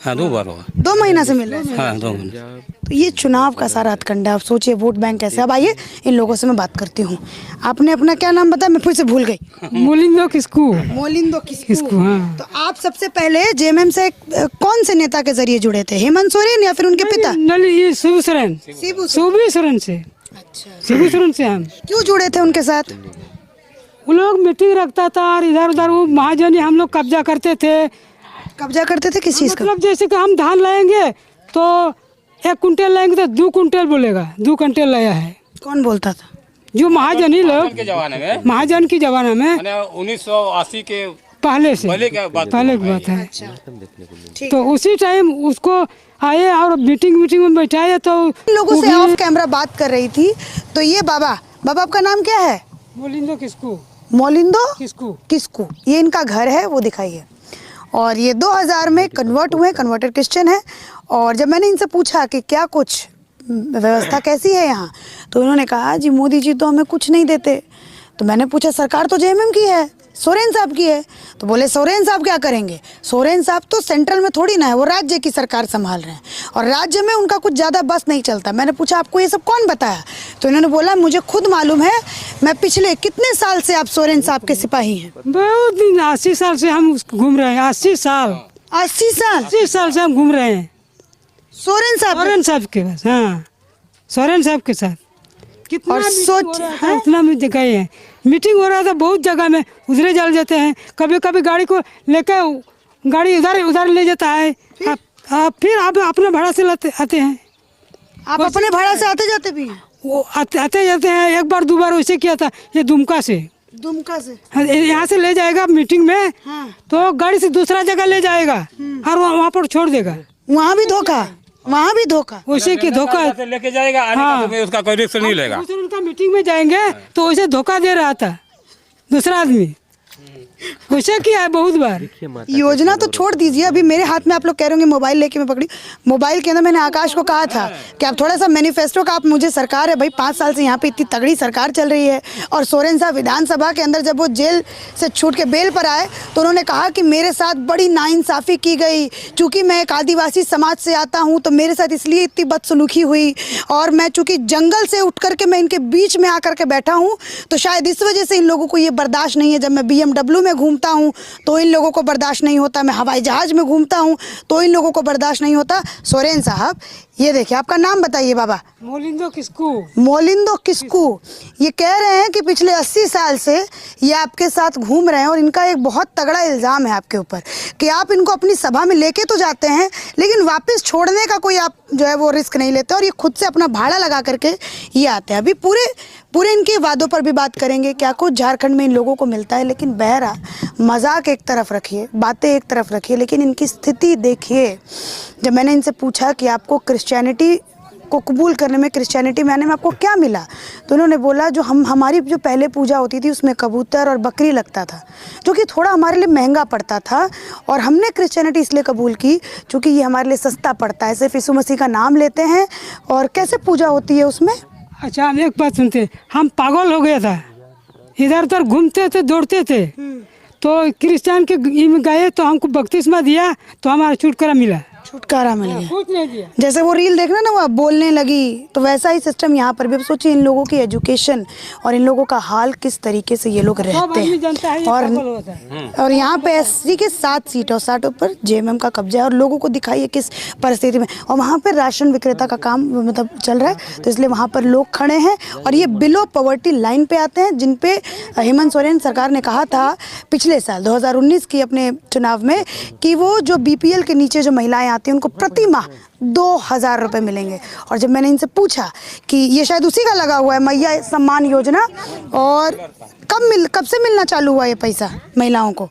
हाँ 2 बार हुआ। 2 महीना से मिल रहा है। हाँ 2 महीने। तो ये चुनाव का सारा हथकंडा, आप सोचिए वोट बैंक कैसे। अब आइए इन लोगों से मैं बात करती हूँ। आपने अपना क्या नाम बताया, मैं फिर से भूल गई। मोलिंदो किसको? मोलिंदो किसको? हाँ। तो आप सबसे पहले जेएमएम से कौन से नेता के जरिए जुड़े थे, हेमंत सोरेन या फिर उनके पिता? नहीं, ये शिबू सोरेन से। अच्छा, शिबू सोरेन से हम क्यों जुड़े थे उनके साथ? वो लोग मीटिंग रखता था और इधर उधर वो महाजनी हम लोग कब्जा करते थे। कब्जा करते थे किस चीज का? मतलब जैसे कि हम धान लाएंगे तो 1 कुंटल लाएंगे तो 2 कुंटल बोलेगा, 2 कुंटल लाया है। कौन बोलता था? जो महाजनी लोग के जमाने में, महाजन की जमाना में 1980 के पहले से पहले की बात है। अच्छा, तो उसी टाइम उसको आए और मीटिंग में बैठाए। तो इन लोगों से ऑफ कैमरा बात कर रही थी। तो ये बाबा आपका नाम क्या है? मोलिंदो किसको? मोलिंदो किसको? ये इनका घर है, वो दिखाइए। और ये 2000 में कन्वर्ट हुए, कन्वर्टेड क्रिश्चियन है। और जब मैंने इनसे पूछा कि क्या कुछ व्यवस्था कैसी है यहाँ, तो इन्होंने कहा जी मोदी जी तो हमें कुछ नहीं देते। तो मैंने पूछा सरकार तो जेएमएम की है, सोरेन साहब की है। तो बोले सोरेन साहब क्या करेंगे, सोरेन साहब तो सेंट्रल में थोड़ी ना है, वो राज्य की सरकार संभाल रहे हैं और राज्य में उनका कुछ ज़्यादा बस नहीं चलता। मैंने पूछा आपको ये सब कौन बताया, तो इन्होंने बोला मुझे खुद मालूम है, मैं पिछले कितने साल से आप सोरेन साहब के सिपाही हैं? बहुत दिन, 80 साल से हम घूम रहे हैं। 80 साल 80 साल से हम घूम रहे हैं सोरेन साहब के पास। हाँ, सोरेन साहब के साथ कितना और सोच है, इतना में गए हैं। मीटिंग हो रहा था बहुत जगह में, उधरे चल जाते हैं। कभी कभी गाड़ी को लेकर गाड़ी उधर ले जाता है। फिर आप अपने भाड़ा से आते हैं। आप अपने भाड़ा से आते जाते भी हैं? वो आते जाते हैं। 1 बार 2 बार वैसे किया था, ये दुमका से यहाँ से ले जाएगा मीटिंग में। हाँ। तो गाड़ी से दूसरा जगह ले जाएगा और वहाँ पर छोड़ देगा। वहाँ भी धोखा वैसे कि धोखा लेके जाएगा। हाँ। तो उसका कोई रिस्क नहीं लेगा। उनका मीटिंग में जाएंगे तो वैसे धोखा दे रहा था दूसरा आदमी, वैसे किया है बहुत बार। योजना तो छोड़ दीजिए, अभी मेरे हाथ में आप लोग कह रहे होंगे मोबाइल लेके मैं पकड़ी। मोबाइल के अंदर मैंने आकाश को कहा था कि आप थोड़ा सा मैनिफेस्टो का, आप मुझे सरकार है भाई 5 साल से यहाँ पे इतनी तगड़ी सरकार चल रही है। और सोरेन साहब विधानसभा के अंदर जब वो जेल से छूट के बेल पर आए तो उन्होंने कहा कि मेरे साथ बड़ी नाइंसाफ़ी की गई, चूँकि मैं एक आदिवासी समाज से आता हूँ तो मेरे साथ इसलिए इतनी बदसलूकी हुई, और मैं चूँकि जंगल से उठ करके मैं इनके बीच में आकर के बैठा हूँ तो शायद इस वजह से इन लोगों को ये बर्दाश्त नहीं है। जब मैं BMW में घूमता हूँ तो इन लोगों को बर्दाश्त नहीं होता, मैं हवाई जहाज में घूमता हूँ तो इन लोगों को बर्दाश्त नहीं होता। सोरेन साहब ये देखिए, आपका नाम बताइए बाबा। मोलिंदो किसको। ये कह रहे हैं कि पिछले 80 साल से ये आपके साथ घूम रहे हैं और इनका एक बहुत तगड़ा इल्ज़ाम है आपके ऊपर कि आप इनको अपनी सभा में लेके तो जाते हैं लेकिन वापस छोड़ने का कोई आप जो है वो रिस्क नहीं लेते और ये खुद से अपना भाड़ा लगा करके ये आते हैं। अभी पूरे इनके वादों पर भी बात करेंगे, क्या कुछ झारखंड में इन लोगों को मिलता है। लेकिन बहरा मजाक एक तरफ रखिए, बातें एक तरफ रखिए, लेकिन इनकी स्थिति देखिए। जब मैंने इनसे पूछा कि आपको क्रिश्चियनिटी को कबूल करने में, क्रिश्चियनिटी में आने में आपको क्या मिला, तो उन्होंने बोला जो हमारी जो पहले पूजा होती थी उसमें कबूतर और बकरी लगता था, जो कि थोड़ा हमारे लिए महंगा पड़ता था, और हमने क्रिश्चियनिटी इसलिए कबूल की क्योंकि ये हमारे लिए सस्ता पड़ता है। सिर्फ यीशु मसीह का नाम लेते हैं। और कैसे पूजा होती है उसमें? अच्छा, हम एक बात सुनते, हम पागल हो गया था, इधर उधर घूमते थे, दौड़ते थे। तो क्रिश्चियन के गए तो हमको बपतिस्मा दिया तो हमारा छुटकारा मिला मिल गया। कुछ नहीं दिया। जैसे वो रील देखना ना, वो बोलने लगी, तो वैसा ही सिस्टम यहाँ पर भी। अब सोचिए इन लोगों की एजुकेशन और इन लोगों का हाल, किस तरीके से ये लोग रहते हैं। और यहाँ पे एससी के 7 सीट और 60 पर जेएमएम का कब्जा है, और लोगों को दिखाइए किस परिस्थिति में। और वहाँ पर राशन विक्रेता का काम मतलब चल रहा है, तो इसलिए वहाँ पर लोग खड़े हैं और ये बिलो पॉवर्टी लाइन पे आते हैं, जिन पे हेमंत सोरेन सरकार ने कहा था पिछले साल 2019 की अपने चुनाव में कि वो जो BPL के नीचे जो महिलाएं आती हैं उनको प्रति माह 2000 रुपये मिलेंगे। और जब मैंने इनसे पूछा कि ये शायद उसी का लगा हुआ है मैया सम्मान योजना, और कब से मिलना चालू हुआ ये पैसा महिलाओं को?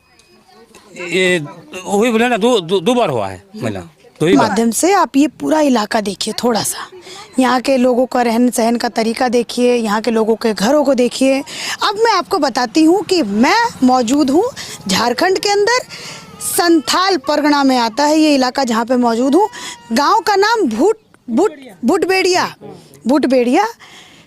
ये वही बोले ना, 2 बार हुआ है महिला माध्यम से। आप ये पूरा इलाका देखिए, थोड़ा सा यहाँ के लोगों का रहन सहन का तरीका देखिए, यहाँ के लोगों के घरों को देखिए। अब मैं आपको बताती हूँ कि मैं मौजूद हूँ झारखंड के अंदर, संथाल परगना में आता है ये इलाका जहाँ पे मौजूद हूँ। गांव का नाम भूटबेड़िया।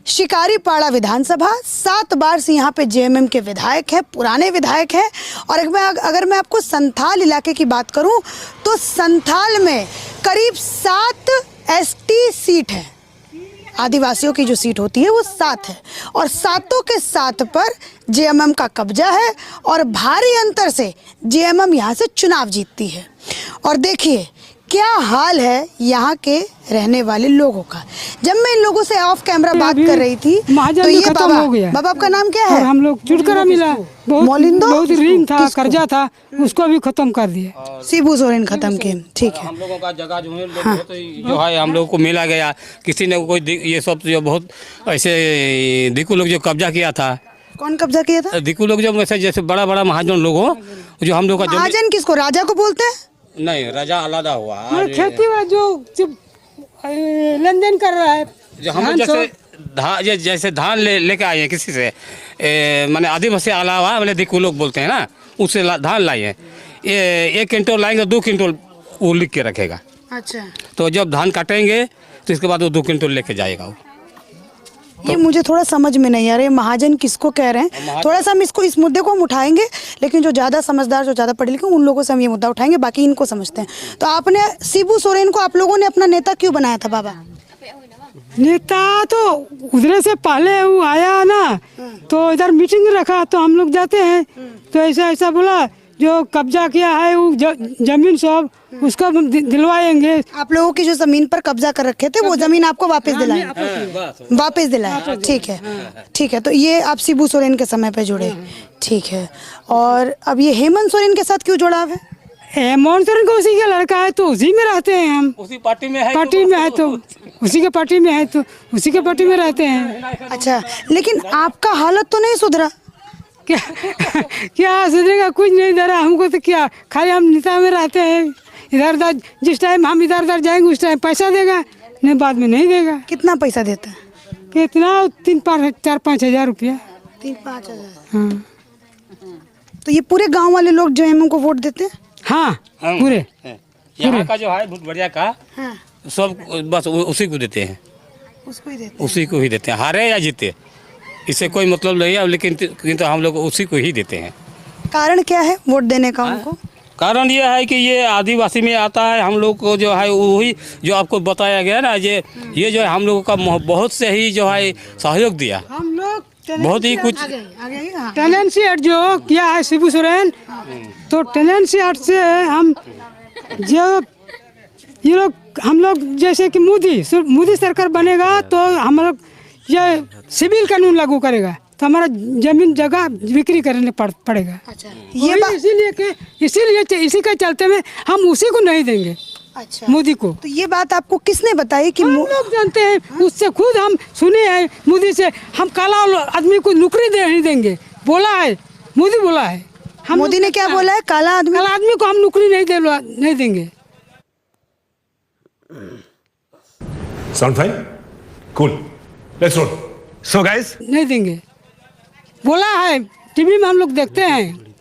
शिकारीपाड़ा विधानसभा, 7 बार से यहाँ पे जेएमएम के विधायक हैं, पुराने विधायक हैं। और अगर मैं आपको संथाल इलाके की बात करूं तो संथाल में करीब 7 एसटी सीट है। आदिवासियों की जो सीट होती है वो 7 है और 7 के 7 पर जेएमएम का कब्जा है और भारी अंतर से जेएमएम यहाँ से चुनाव जीतती है। और देखिए क्या हाल है यहाँ के रहने वाले लोगों का। जब मैं इन लोगों से ऑफ कैमरा बात कर रही थी तो ये बाबा आपका नाम क्या है? और हम लोग छुटकारा मिला, बहुत ऋण था, कर्जा था, उसको भी खत्म कर दिया। शिबू सोरेन खत्म किए, ठीक है। हम लोगों का जगह जो है जो है हम लोग को मिला गया। किसी ने कोई ये सब जो बहुत ऐसे दिक्कू लोग जो कब्जा किया था। कौन कब्जा किया था? दिक्कू लोग जो जैसे बड़ा बड़ा महाजन लोग हो, जो हम लोग का महाजन किसको, राजा को बोलते हैं? नहीं, राजा अलग हुआ। खेती जो लेन देन कर रहा है, जो हम जैसे धान लेके आए हैं किसी से, माने आदिवासी अलावा मैंने दिक्कू लोग बोलते हैं ना, उससे धान लाए हैं। 1 क्विंटल लाएंगे, 2 क्विंटल वो लिख के रखेगा। अच्छा, तो जब धान काटेंगे तो इसके बाद वो 2 क्विंटल लेके जाएगा वो। ये मुझे थोड़ा समझ में नहीं आ रहा है, महाजन किसको कह रहे हैं। थोड़ा सा हम इस मुद्दे को हम उठाएंगे, लेकिन जो ज़्यादा समझदार, जो ज़्यादा पढ़े लिखे उन लोगों से हम ये मुद्दा उठाएंगे, बाकी इनको समझते हैं। तो आपने शिबू सोरेन को आप लोगों ने अपना नेता क्यों बनाया था बाबा? नेता तो उधर से पहले वो आया ना, तो इधर मीटिंग रखा तो हम लोग जाते हैं, तो ऐसा बोला जो कब्जा किया है वो जमीन सब उसका दिलवाएंगे। आप लोगों की जो जमीन पर कब्जा कर रखे थे वो जमीन आपको वापस दिलाएंगे, वापस दिलाए, ठीक है, ठीक है। तो ये आप शिबू सोरेन के समय पे जुड़े, ठीक है। और अब ये हेमंत सोरेन के साथ क्यों जुड़ाव है? हेमंत सोरेन को उसी का लड़का है तो उसी में रहते हैं हम, उसी पार्टी में है, तो उसी के पार्टी में है तो उसी के पार्टी में रहते हैं। अच्छा, लेकिन आपका हालत तो नहीं सुधरा? क्या सुधरेगा, कुछ नहीं धरा हमको तो। क्या खाली हम नेता में रहते हैं, इधर उधर जिस टाइम हम इधर उधर जाएंगे उस टाइम पैसा देगा, नहीं बाद में नहीं देगा। कितना पैसा देता है? कितना 4-5 हज़ार रुपया। 3-5 हज़ार? हाँ। तो ये पूरे गांव वाले लोग जो है हमको वोट देते हैं? हाँ, पूरे यहाँ का जो है बहुत बढ़िया का, हाँ। सब बस उसी को देते हैं, उसको ही देते हैं। उसी को ही देते हैं, हारे या जीते इससे कोई मतलब नहीं है, लेकिन तो हम लोग उसी को ही देते हैं। कारण क्या है वोट देने का उनको? कारण ये है कि ये आदिवासी में आता है, हम लोग को जो है वही जो आपको बताया गया ना, ये जो है हम लोगों का बहुत से ही जो है सहयोग दिया। हम लोग बहुत ही कुछ टेनेंसी एक्ट जो किया है शिबू सोरेन, तो टेनेंसी एक्ट से हम जो ये हम लोग जैसे कि मोदी सरकार बनेगा तो हम लोग ये सिविल कानून लागू करेगा, तो हमारा जमीन जगह बिक्री करने पड़ेगा। अच्छा, ये इसीलिए इसी के चलते में हम उसी को नहीं देंगे। अच्छा, मोदी को। तो ये बात आपको किसने बताई कि हम लोग जानते हैं, उससे खुद हम सुने हैं मोदी से, हम काला आदमी को नौकरी नहीं देंगे, बोला है मोदी, बोला है। मोदी ने क्या बोला है? काला आदमी को हम नौकरी नहीं देंगे। Sound fine? Cool. Let's roll. So guys, नहीं देंगे, बोला है। टीवी में हम लोग देखते हैं।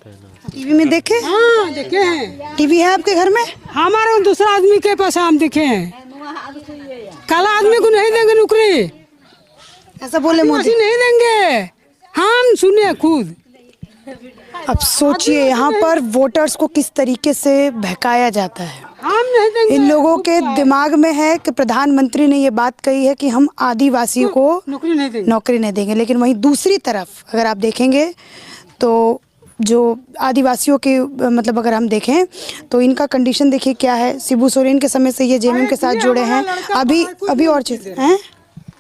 टीवी में देखे? हाँ, देखे हैं। टीवी है आपके घर में? हमारे दूसरा आदमी के पास हम देखे हैं। काला आदमी को नहीं देंगे नौकरी, ऐसा बोले मोदी? नहीं देंगे, हम सुने खुद। अब सोचिए यहाँ पर वोटर्स को किस तरीके से बहकाया जाता है। हम नहीं देंगे। इन लोगों के दिमाग में है कि प्रधानमंत्री ने ये बात कही है कि हम आदिवासियों को नौकरी नहीं देंगे, लेकिन वहीं दूसरी तरफ अगर आप देखेंगे तो जो आदिवासियों के मतलब अगर हम देखें तो इनका कंडीशन देखिए क्या है। शिबू सोरेन के समय से ये जेएमएम के साथ जुड़े हैं। अभी और चीज़ हैं,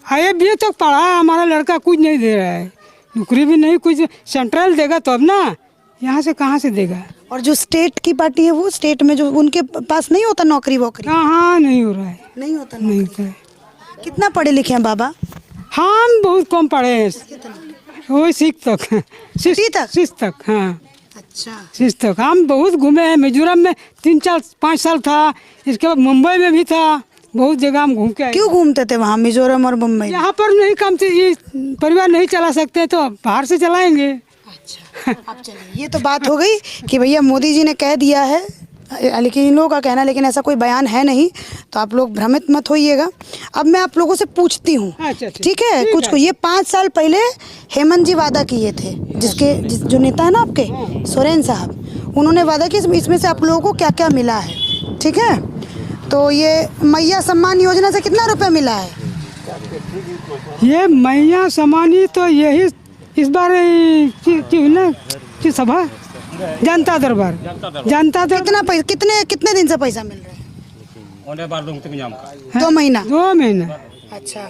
आए भी तक पढ़ा, हमारा लड़का कुछ नहीं दे रहा है, नौकरी भी नहीं, कुछ सेंट्रल देगा तब ना, यहाँ से कहाँ से देगा। और जो स्टेट की पार्टी है वो स्टेट में जो उनके पास नहीं होता नौकरी वोकरी, हाँ नहीं हो रहा है, नहीं होता नहीं होता है। कितना पढ़े लिखे हैं बाबा? हम बहुत कम पढ़े हैं, वही 6 तक। 6 तक, हाँ। अच्छा, 6 तक। हम बहुत घूमे हैं, मिजोरम में 3-4-5 साल था, इसके बाद मुंबई में भी था, बहुत जगह हम घूम के आए। क्यों घूमते थे वहाँ मिजोरम और मुंबई? यहाँ पर नहीं काम से ये परिवार नहीं चला सकते तो बाहर से चलाएंगे। अच्छा, अब चलिए, ये तो बात हो गई कि भैया मोदी जी ने कह दिया है लेकिन इन लोगों का कहना, लेकिन ऐसा कोई बयान है नहीं, तो आप लोग भ्रमित मत होइएगा। अब मैं आप लोगों से पूछती हूँ, अच्छा, ठीक है? कुछ ये 5 साल पहले हेमंत जी वादा किए थे, जो नेता है ना आपके, सोरेन साहब, उन्होंने वादा किया इसमें से आप लोगों को क्या क्या मिला है, ठीक है? तो ये मैया सम्मान योजना से कितना रुपये मिला है? ये मैया समानी तो यही इस बार की सभा जनता दरबार कितने दिन से पैसा मिल रहा है? 2 महीना। 2 महीना। अच्छा,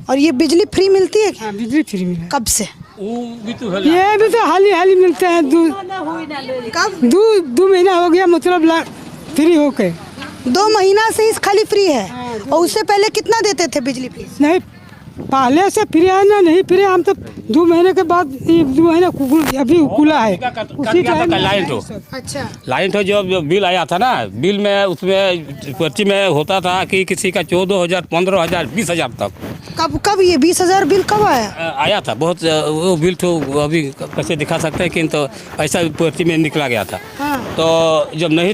और ये बिजली फ्री मिलती है क्या? हाँ, बिजली फ्री मिला। कब से? ये भी तो हाल ही मिलते हैं। कब? 2 महीना हो गया, मतलब फ्री होके। 2 महीना से इस खाली फ्री है। और उससे पहले कितना देते थे बिजली फ्री? नहीं, पहले से फ्री है ना, नहीं फ्री, हम तो 2 महीने के बाद 2 महीना अभी खुला है। उसी टाइम लाइन तो अच्छा, लाइन तो जो बिल आया था ना, बिल में उसमें पर्ची में होता था कि किसी का 14,000, 15,000, 20,000 तक। कब ये 20,000 बिल कब आया? आया था बहुत। वो बिल तो अभी कैसे दिखा सकते हैं, किंतु ऐसा पर्ची में निकला गया था। हाँ। तो जब नहीं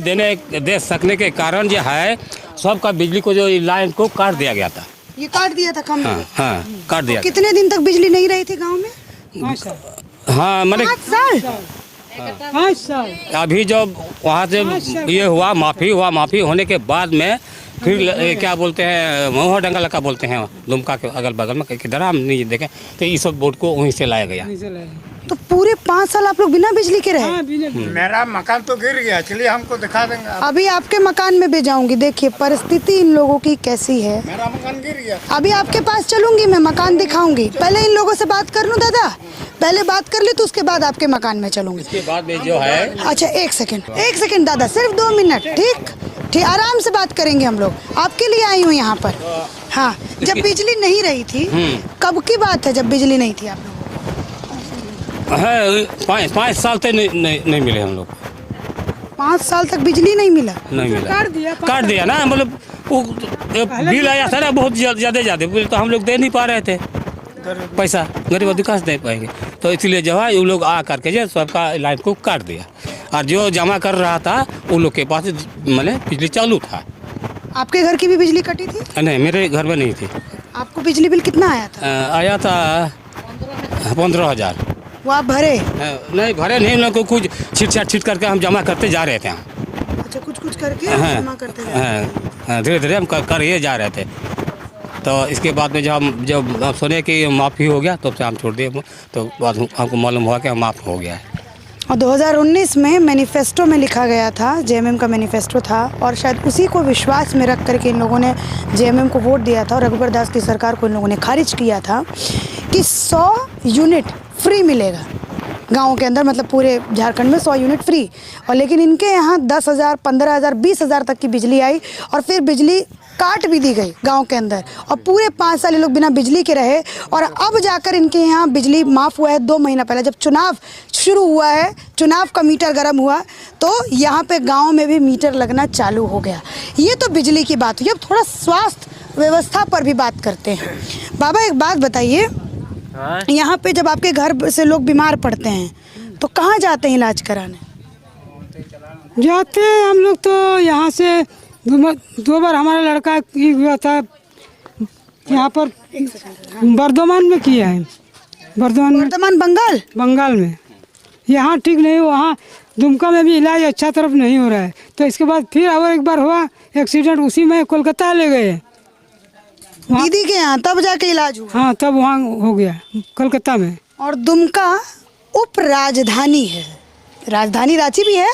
दे सकने के कारण जो है, सबका बिजली को जो लाइन को काट दिया गया था। ये काट दिया था कम? हाँ, काट दिया। कितने दिन तक बिजली नहीं रही थी गांव में? हाँ, मैंने 5 साल। 5 साल। अभी जब वहाँ से ये हुआ, माफ़ी होने के बाद में फिर क्या बोलते हैं, महुआ डंगा का बोलते हैं, दुमका के अगल बगल में किधर हम नहीं देखें, तो इस सब बोर्ड को वहीं से लाया गया। तो पूरे 5 साल आप लोग बिना बिजली के रहे? मेरा मकान तो गिर गया, चलिए हमको दिखा देंगे। अभी आपके मकान में भी जाऊंगी, देखिए परिस्थिति इन लोगों की कैसी है। मेरा मकान गिर गया। अभी आपके पास चलूंगी, मैं मकान दिखाऊंगी। पहले इन लोगों से बात कर लूं दादा, पहले बात कर ले, तो उसके बाद आपके मकान में चलूंगी। इसके बाद में जो है, अच्छा, एक सेकंड दादा, सिर्फ 2 मिनट, ठीक, आराम से बात करेंगे हम लोग। आपके लिए आई हूँ यहाँ पर। हाँ, जब बिजली नहीं रही थी, कब की बात है जब बिजली नहीं थी आप लोगों है 5 साल तक नहीं मिले हम लोग। 5 साल तक बिजली नहीं मिला? काट दिया ना, मतलब वो बिल आया था ना बहुत ज़्यादा बिल, तो हम लोग दे नहीं पा रहे थे पैसा, गरीब आदमी कहाँ से दे पाएंगे, तो इसलिए जो है वो लोग आ करके जो सबका लाइन को काट दिया। और जो जमा कर रहा था उन लोग के पास मैंने बिजली चालू था। आपके घर की भी बिजली कटी थी? नहीं, मेरे घर में नहीं थी। आपको बिजली बिल कितना आया था? आया था 15,000। वो आप भरे? नहीं भरे नहीं, लोग को कुछ छीट करके हम जमा करते जा रहे थे। अच्छा, कुछ करके जमा करते हाँ, धीरे धीरे हम कर ये जा रहे थे। तो इसके बाद में जब हम सुने कि माफ़ी हो गया, तो हम छोड़ दिए, तो बाद हमको मालूम हुआ कि माफ़ हो गया है। और 2019 में मैनिफेस्टो में लिखा गया था, जेएमएम का मैनिफेस्टो था, और शायद उसी को विश्वास में रख करके इन लोगों ने जेएमएम को वोट दिया था, और रघुबर दास की सरकार को इन लोगों ने खारिज किया था कि 100 यूनिट फ्री मिलेगा गाँव के अंदर, मतलब पूरे झारखंड में 100 यूनिट फ्री। और लेकिन इनके यहाँ 10,000, 15,000, 20,000 तक की बिजली आई, और फिर बिजली काट भी दी गई गांव के अंदर, और पूरे 5 साल ये लोग बिना बिजली के रहे। और अब जाकर इनके यहाँ बिजली माफ़ हुआ है 2 महीना पहले, जब चुनाव शुरू हुआ है, चुनाव का मीटर गर्म हुआ, तो यहाँ पे गांव में भी मीटर लगना चालू हो गया। ये तो बिजली की बात हुई। अब थोड़ा स्वास्थ्य व्यवस्था पर भी बात करते हैं। बाबा, एक बात बताइए, यहाँ पे जब आपके घर से लोग बीमार पड़ते हैं तो कहाँ जाते हैं इलाज कराने? जाते हैं हम लोग तो यहाँ से 2 बार हमारा लड़का हुआ था, यहाँ पर बर्धमान में किया है। वर्तमान बंगाल में यहाँ ठीक नहीं, वहाँ दुमका में भी इलाज अच्छा तरफ नहीं हो रहा है। तो इसके बाद फिर और एक बार हुआ एक्सीडेंट, उसी में कोलकाता ले गए दीदी के यहाँ, तब जाके इलाज हुआ। हाँ, तब वहाँ हो गया कोलकाता में। और दुमका उप राजधानी है, राजधानी रांची भी है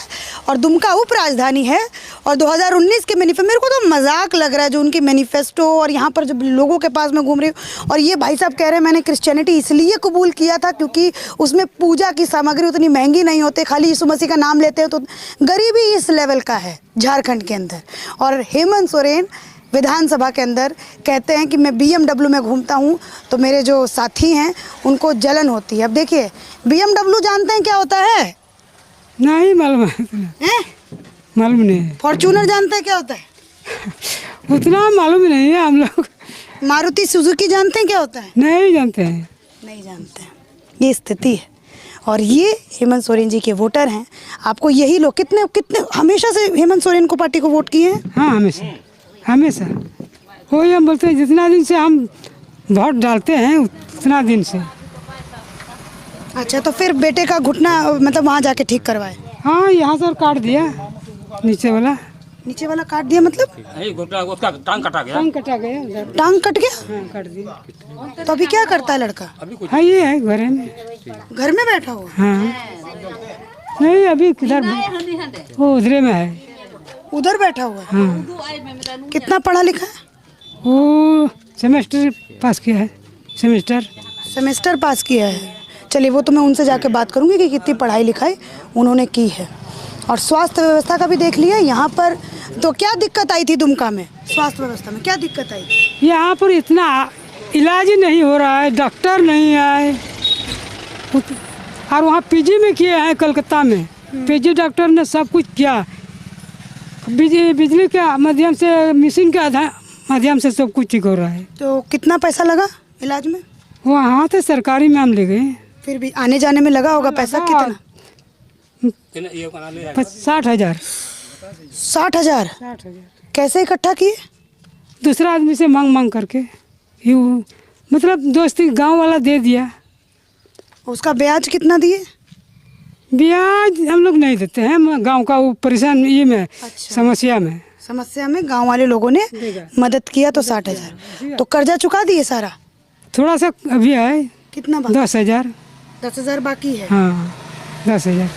और दुमका उप राजधानी है। और 2019 के मैनिफेस्टो, मेरे को तो मजाक लग रहा है जो उनकी मैनिफेस्टो, और यहाँ पर जब लोगों के पास में घूम रही हूँ, और ये भाई साहब कह रहे हैं मैंने क्रिश्चियनिटी इसलिए कबूल किया था क्योंकि उसमें पूजा की सामग्री उतनी महंगी नहीं होती, खाली यीशु मसीह का नाम लेते हो। तो गरीबी इस लेवल का है झारखंड के अंदर। और हेमंत सोरेन विधानसभा के अंदर कहते हैं कि मैं BMW में घूमता हूँ तो मेरे जो साथी हैं उनको जलन होती है। अब देखिए, BMW जानते हैं क्या होता है? नहीं मालूम है, मालूम नहीं है। फॉर्च्यूनर जानते हैं क्या होता है? उतना मालूम नहीं है हम लोग। मारुति सुजुकी जानते हैं क्या होता है? नहीं जानते हैं। नहीं जानते हैं। ये स्थिति है। और ये हेमंत सोरेन जी के वोटर हैं। आपको यही लोग कितने कितने हमेशा से हेमंत सोरेन को पार्टी को वोट किए हैं? हाँ, हमेशा हमेशा वही हम बोलते हैं, जितना दिन से हम वोट डालते हैं उतना दिन से। अच्छा, तो फिर बेटे का घुटना मतलब वहाँ जाके ठीक करवाए? हाँ, यहाँ से काट दिया, नीचे वाला काट दिया, मतलब उसका टांग कटा गया। टांग कटा गया उधर। टांग कट गया? हाँ, काट दिया। तो अभी क्या करता है लड़का? हाँ, ये है घर में। घर में बैठा हुआ? हाँ, नहीं अभी किधर, वो उधरे में है। उधर बैठा हुआ है? हाँ। कितना पढ़ा लिखा है? वो सेमेस्टर पास किया है। सेमेस्टर पास किया है। चलिए, वो तो मैं उनसे जाके बात करूंगी कि कितनी पढ़ाई लिखाई उन्होंने की है। और स्वास्थ्य व्यवस्था का भी देख लिया यहाँ पर। तो क्या दिक्कत आई थी दुमका में? स्वास्थ्य व्यवस्था में क्या दिक्कत आई थी? यहाँ पर इतना इलाज ही नहीं हो रहा है, डॉक्टर नहीं आए। और वहाँ पीजी में किए हैं कलकत्ता में, पीजी डॉक्टर ने सब कुछ किया। बिजली के माध्यम से, मशीन के माध्यम से सब कुछ ठीक हो रहा है। तो कितना पैसा लगा इलाज में? वहाँ तो सरकारी में हम ले गए। फिर भी आने जाने में लगा होगा पैसा? कितना? 60,000। 60,000? कैसे इकट्ठा किए? दूसरा आदमी से मांग करके, यूँ मतलब दोस्ती गांव वाला दे दिया। उसका ब्याज कितना दिए? ब्याज हम लोग नहीं देते हैं, गांव का वो परेशान ये में, समस्या में गांव वाले लोगों ने मदद किया तो 60,000। तो कर्जा चुका दिए सारा? थोड़ा सा अभी है। कितना बाकी? 10,000। 10,000 बाकी है? हाँ, 10,000।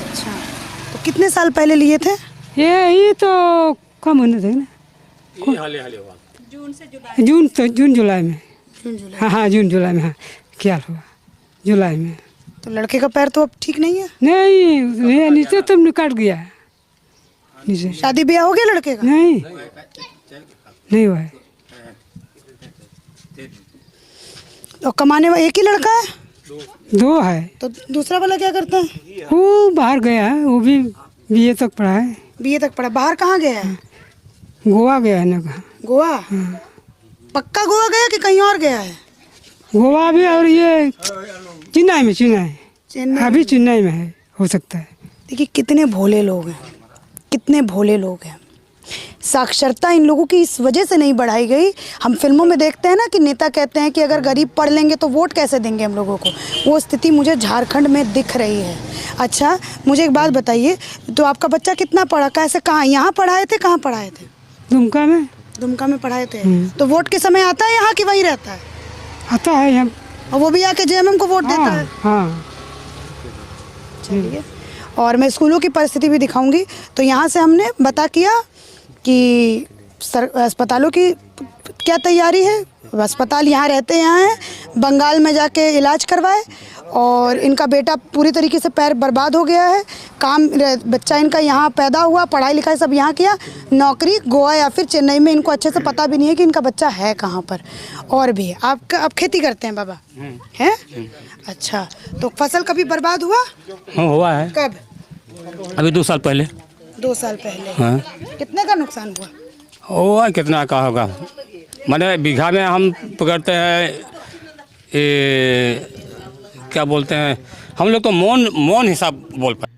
अच्छा, तो कितने साल पहले लिए थे? ये तो कम होने थे ना, जून जुलाई में। हाँ, जून जुलाई में। हाँ, क्या हुआ जुलाई में। तो लड़के का पैर तो अब ठीक नहीं है? नहीं, नीचे तो निकट गया है नीचे। शादी ब्याह हो गया लड़के का? नहीं हुआ है। तो कमाने वाला एक ही लड़का है? 2 है। तो दूसरा वाला क्या करता है? वो बाहर गया है, वो भी बीए तक पढ़ा है। बीए तक पढ़ा? बाहर कहाँ गया है? गोवा गया है ना। कहाँ? गोवा? पक्का गोवा गया कि कहीं और गया है? गोवा भी, और ये चेन्नई में। चेन्नई? अभी चेन्नई में है, हो सकता है। देखिए कितने भोले लोग हैं, कितने भोले लोग हैं। साक्षरता इन लोगों की इस वजह से नहीं बढ़ाई गई। हम फिल्मों में देखते हैं ना कि नेता कहते हैं कि अगर गरीब पढ़ लेंगे तो वोट कैसे देंगे हम लोगों को। वो स्थिति मुझे झारखंड में दिख रही है। अच्छा, मुझे एक बात बताइए, तो आपका बच्चा कितना पढ़ा? कैसे, कहाँ, यहाँ पढ़ाए थे? कहाँ पढ़ाए थे? दुमका में। दुमका में पढ़ाए थे। तो वोट के समय आता है यहाँ कि वहीं रहता है? आता है यहाँ। और वो भी आके जेएमएम को वोट देता है? हाँ। चलिए, और मैं स्कूलों की परिस्थिति भी दिखाऊंगी। तो यहाँ से हमने बता किया कि अस्पतालों की क्या तैयारी है। अस्पताल यहाँ रहते यहाँ हैं, बंगाल में जाके इलाज करवाए। और इनका बेटा पूरी तरीके से पैर बर्बाद हो गया है। बच्चा इनका यहाँ पैदा हुआ, पढ़ाई लिखाई सब यहाँ किया, नौकरी गोवा या फिर चेन्नई में। इनको अच्छे से पता भी नहीं है कि इनका बच्चा है कहाँ पर। और भी आप खेती करते हैं बाबा? हैं? अच्छा, तो फसल कभी बर्बाद हुआ? हाँ, हुआ है। कब? अभी 2 साल पहले। 2 साल पहले? हाँ। कितने का नुकसान हुआ? हुआ कितना का होगा, मैंने बीघा में हम पकड़ते हैं, क्या बोलते हैं हम लोग तो मोन हिसाब बोल पाए।